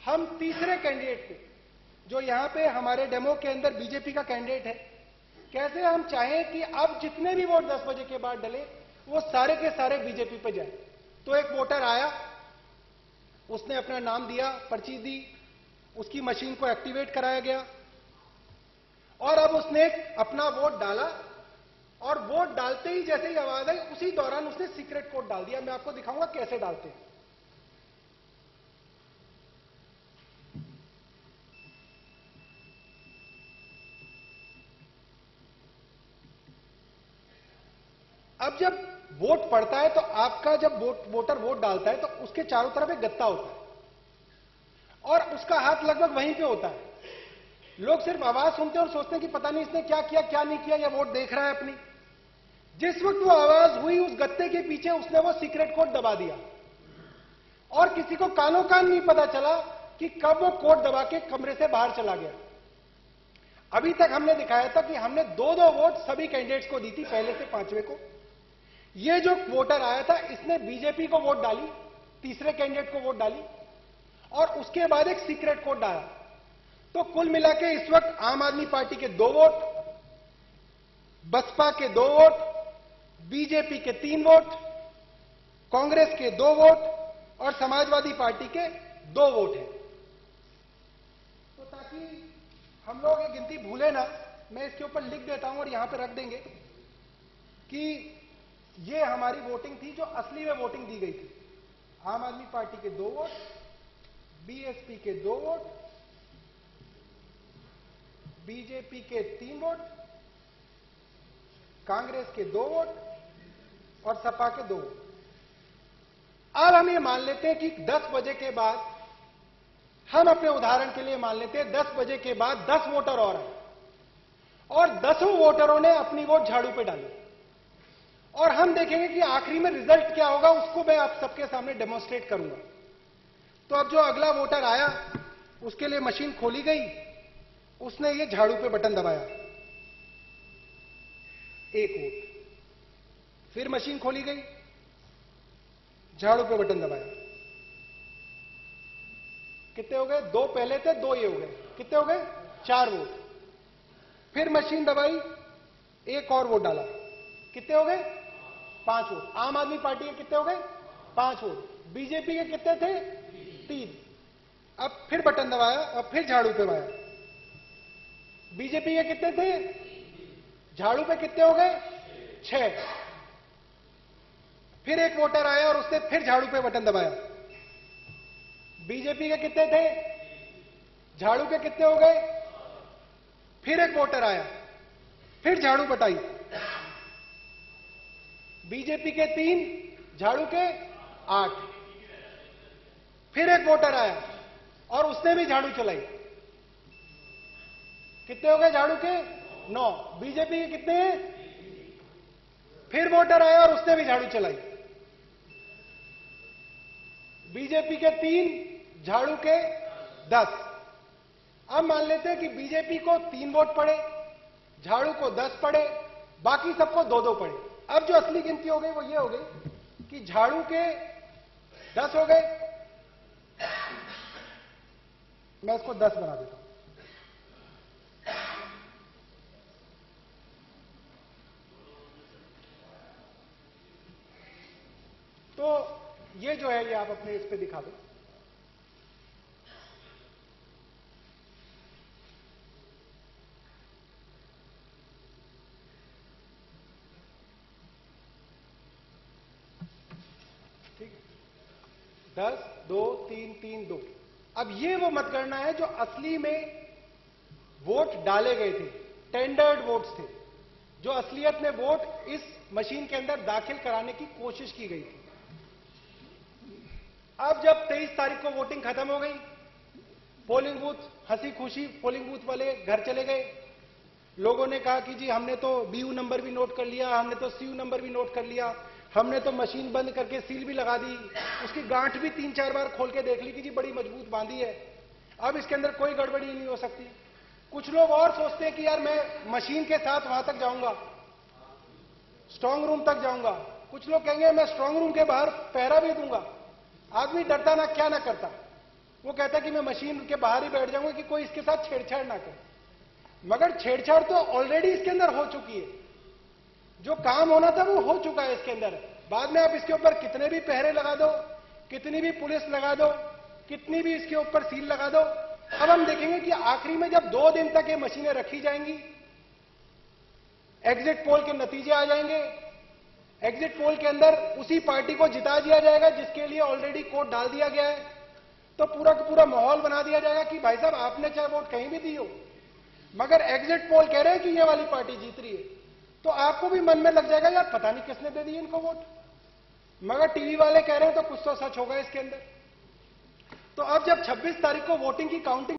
हम तीसरे कैंडिडेट पे, जो यहां पे हमारे डेमो के अंदर बीजेपी का कैंडिडेट है, कैसे हम चाहें कि अब जितने भी वोट 10 बजे के बाद डले वो सारे के सारे बीजेपी पे जाए। तो एक वोटर आया, उसने अपना नाम दिया, पर्ची दी, उसकी मशीन को एक्टिवेट कराया गया और अब उसने अपना वोट डाला और वोट डालते ही जैसे ही आवाज आई उसी दौरान उसने सीक्रेट कोड डाल दिया। मैं आपको दिखाऊंगा कैसे डालते हैं। अब जब वोट पड़ता है तो आपका जब वोटर वोट डालता है तो उसके चारों तरफ एक गत्ता होता है और उसका हाथ लगभग वहीं पे होता है। लोग सिर्फ आवाज सुनते हैं और सोचते हैं कि पता नहीं इसने क्या किया क्या नहीं किया, या वोट देख रहा है अपनी। जिस वक्त वो आवाज हुई उस गत्ते के पीछे उसने वो सीक्रेट कोड दबा दिया और किसी को कानों कान नहीं पता चला कि कब वो कोड दबा के कमरे से बाहर चला गया। अभी तक हमने दिखाया था कि हमने दो वोट सभी कैंडिडेट्स को दी थी, पहले से पांचवें को। ये जो वोटर आया था इसने बीजेपी को वोट डाली, तीसरे कैंडिडेट को वोट डाली और उसके बाद एक सीक्रेट कोड डाला। तो कुल मिला के इस वक्त आम आदमी पार्टी के 2 वोट, बसपा के 2 वोट, बीजेपी के 3 वोट, कांग्रेस के 2 वोट और समाजवादी पार्टी के 2 वोट हैं। तो ताकि हम लोग ये गिनती भूले ना, मैं इसके ऊपर लिख देता हूं और यहां पे रख देंगे कि ये हमारी वोटिंग थी जो असली में वोटिंग दी गई थी। आम आदमी पार्टी के 2 वोट, बीएसपी के 2 वोट, बीजेपी के 3 वोट, कांग्रेस के 2 वोट और सपा के 2 वोट। अब हम ये मान लेते हैं कि 10 बजे के बाद, हम अपने उदाहरण के लिए मान लेते हैं 10 बजे के बाद 10 वोटर और आए और 10 वोटरों ने अपनी वोट झाड़ू पे डाली और हम देखेंगे कि आखिरी में रिजल्ट क्या होगा, उसको मैं आप सबके सामने डेमोन्स्ट्रेट करूंगा। तो अब जो अगला वोटर आया उसके लिए मशीन खोली गई, उसने ये झाड़ू पे बटन दबाया, 1 वोट। फिर मशीन खोली गई, झाड़ू पे बटन दबाया, कितने हो गए? 2 पहले थे, 2 ये हो गए, कितने हो गए? 4 वोट। फिर मशीन दबाई, 1 और वोट डाला, कितने हो गए? 5 वोट। आम आदमी पार्टी के कितने हो गए? 5 वोट। बीजेपी के कितने थे? 3। अब फिर बटन दबाया और फिर झाड़ू पे दबाया, बीजेपी के कितने थे? झाड़ू पे कितने हो गए? 6। फिर एक वोटर आया और उसने फिर झाड़ू पे बटन दबाया, बीजेपी के कितने थे? झाड़ू पे कितने हो गए? फिर एक वोटर आया, फिर झाड़ू बटाई, बीजेपी के 3, झाड़ू के 8। फिर एक वोटर आया और उसने भी झाड़ू चलाई, कितने हो गए? झाड़ू के 9। बीजेपी के कितने हैं? फिर वोटर आया और उसने भी झाड़ू चलाई, बीजेपी के 3, झाड़ू के 10। अब मान लेते हैं कि बीजेपी को 3 वोट पड़े, झाड़ू को 10 पड़े, बाकी सबको 2-2 पड़े। अब जो असली गिनती हो गई वो ये हो गई कि झाड़ू के 10 हो गए, मैं इसको 10 बना देता हूं। तो ये जो है ये आप अपने इस पे दिखा दो। ठीक है, 10, 2, 3, 3, 2। अब ये वो मतगणना है जो असली में वोट डाले गए थे, टेंडर्ड वोट्स थे, जो असलियत में वोट इस मशीन के अंदर दाखिल कराने की कोशिश की गई थी। अब जब 23 तारीख को वोटिंग खत्म हो गई, पोलिंग बूथ हंसी खुशी पोलिंग बूथ वाले घर चले गए। लोगों ने कहा कि जी हमने तो बीयू नंबर भी नोट कर लिया, हमने तो सीयू नंबर भी नोट कर लिया, हमने तो मशीन बंद करके सील भी लगा दी, उसकी गांठ भी 3-4 बार खोल के देख ली कि जी बड़ी मजबूत बांधी है, अब इसके अंदर कोई गड़बड़ी नहीं हो सकती। कुछ लोग और सोचते हैं कि यार मैं मशीन के साथ वहां तक जाऊंगा, स्ट्रांग रूम तक जाऊंगा। कुछ लोग कहेंगे मैं स्ट्रांग रूम के बाहर पहरा भी दूंगा। आदमी डरता ना क्या ना करता। वो कहता है कि मैं मशीन के बाहर ही बैठ जाऊंगा कि कोई इसके साथ छेड़छाड़ ना करे। मगर छेड़छाड़ तो ऑलरेडी इसके अंदर हो चुकी है। जो काम होना था वो हो चुका है इसके अंदर। बाद में आप इसके ऊपर कितने भी पहरे लगा दो, कितनी भी पुलिस लगा दो, कितनी भी इसके ऊपर सील लगा दो, अब हम देखेंगे कि आखिरी में जब 2 दिन तक ये मशीनें रखी जाएंगी, एग्जिट पोल के नतीजे आ जाएंगे, एग्जिट पोल के अंदर उसी पार्टी को जिता दिया जाएगा जिसके लिए ऑलरेडी कोड डाल दिया गया है, तो पूरा का पूरा माहौल बना दिया जाएगा कि भाई साहब आपने चाहे वोट कहीं भी दी हो, मगर एग्जिट पोल कह रहे हैं कि ये वाली पार्टी जीत रही है, तो आपको भी मन में लग जाएगा यार पता नहीं किसने दे दी इनको वोट। मगर टीवी वाले कह रहे हैं तो कुछ तो सच होगा इसके अंदर। तो अब जब 26 तारीख को वोटिंग की काउंटिंग